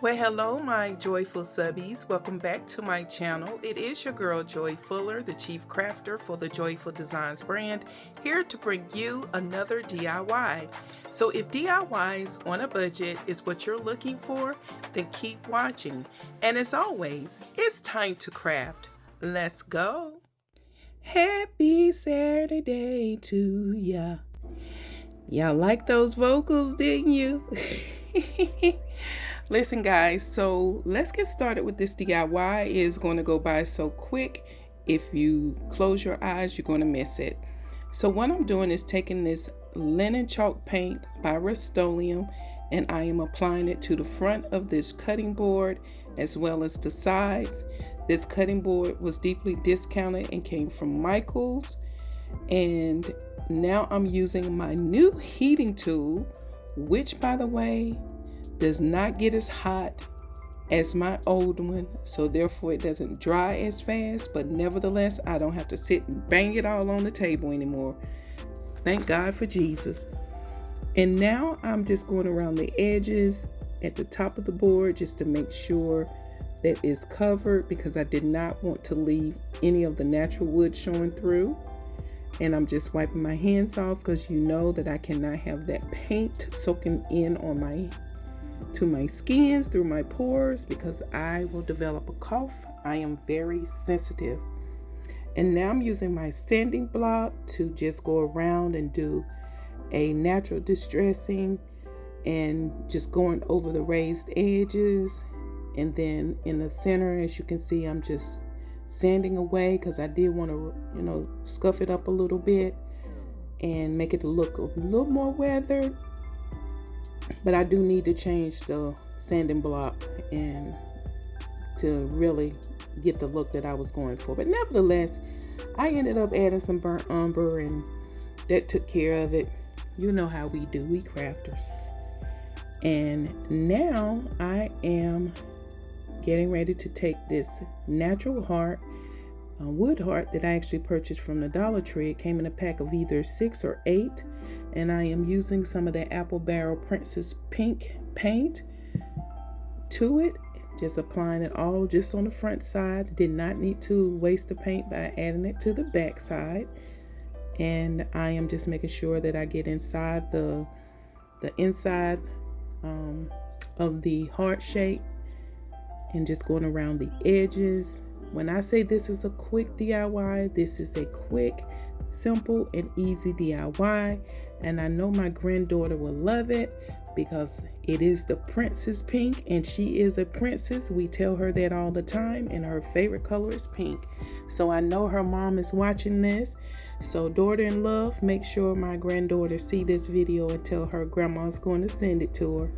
Well, hello, my joyful subbies. Welcome back to my channel. It is your girl, Joy Fuller, the chief crafter for the Joyful Designs brand, here to bring you another DIY. So if DIYs on a budget is what you're looking for, then keep watching. And as always, it's time to craft. Let's go. Happy Saturday to ya. Y'all like those vocals, didn't you? Listen guys, so let's get started with this DIY. It is going to go by so quick. If you close your eyes, you're going to miss it. So what I'm doing is taking this linen chalk paint by Rust-Oleum and I am applying it to the front of this cutting board as well as the sides. This cutting board was deeply discounted and came from Michael's. And now I'm using my new heating tool, which by the way does not get as hot as my old one, so therefore it doesn't dry as fast, but nevertheless I don't have to sit and bang it all on the table anymore. Thank God for Jesus. And now I'm just going around the edges at the top of the board just to make sure that it's covered, because I did not want to leave any of the natural wood showing through. And I'm just wiping my hands off, because you know that I cannot have that paint soaking in on my skins through my pores, because I will develop a cough. I am very sensitive. And now I'm using my sanding block to just go around and do a natural distressing and just going over the raised edges. And then in the center, as you can see, I'm just sanding away, because I did want to, scuff it up a little bit and make it look a little more weathered. But I do need to change the sanding block and to really get the look that I was going for. But nevertheless, I ended up adding some burnt umber and that took care of it. You know how we do, we crafters. And now I am getting ready to take this natural heart, wood heart that I actually purchased from the Dollar Tree. It came in a pack of either 6 or 8. And I am using some of the Apple Barrel Princess Pink paint to it, just applying it all just on the front side. Did not need to waste the paint by adding it to the back side. And I am just making sure that I get inside the inside of the heart shape and just going around the edges. When I say this is a quick DIY, this is a quick, simple and easy DIY, and I know my granddaughter will love it because it is the princess pink, and she is a princess. We tell her that all the time, and her favorite color is pink. So I know her mom is watching this. So daughter in love, make sure my granddaughter see this video and tell her grandma's going to send it to her.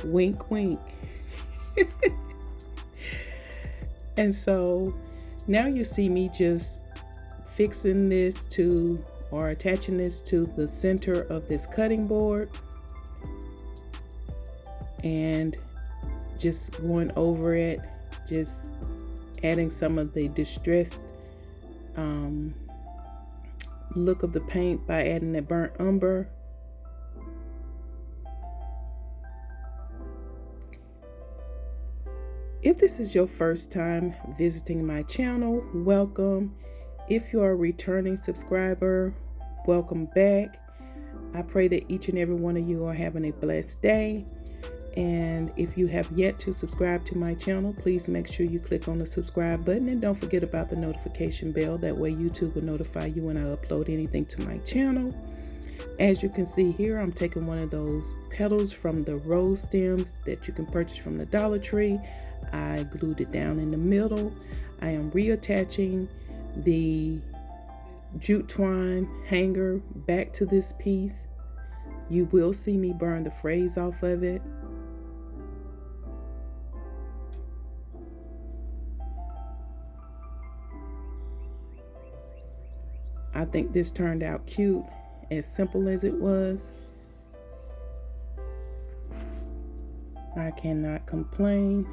Wink wink. And so now you see me just fixing this to, or attaching this to the center of this cutting board and just going over it, just adding some of the distressed look of the paint by adding the burnt umber. If this is your first time visiting my channel, welcome. If you are a returning subscriber, welcome back. I pray that each and every one of you are having a blessed day. And if you have yet to subscribe to my channel, please make sure you click on the subscribe button and don't forget about the notification bell. That way YouTube will notify you when I upload anything to my channel. As you can see here, I'm taking one of those petals from the rose stems that you can purchase from the Dollar Tree. I glued it down in the middle. I am reattaching the jute twine hanger back to this piece. You will see me burn the phrase off of it. I think this turned out cute, as simple as it was. I cannot complain.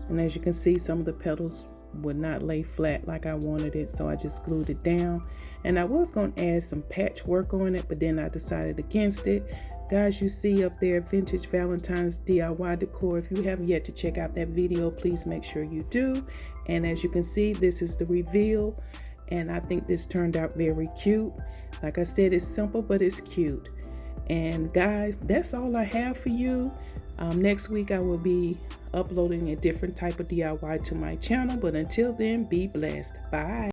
And as you can see, some of the petals would not lay flat like I wanted it, so I just glued it down. And I was going to add some patchwork on it, but then I decided against it. Guys, you see up there Vintage Valentine's DIY Decor. If you haven't yet to check out that video, please make sure you do. And as you can see, this is the reveal, and I think this turned out very cute. Like I said, it's simple, but it's cute. And guys, that's all I have for you. Next week I will be uploading a different type of DIY to my channel, but until then, be blessed. Bye.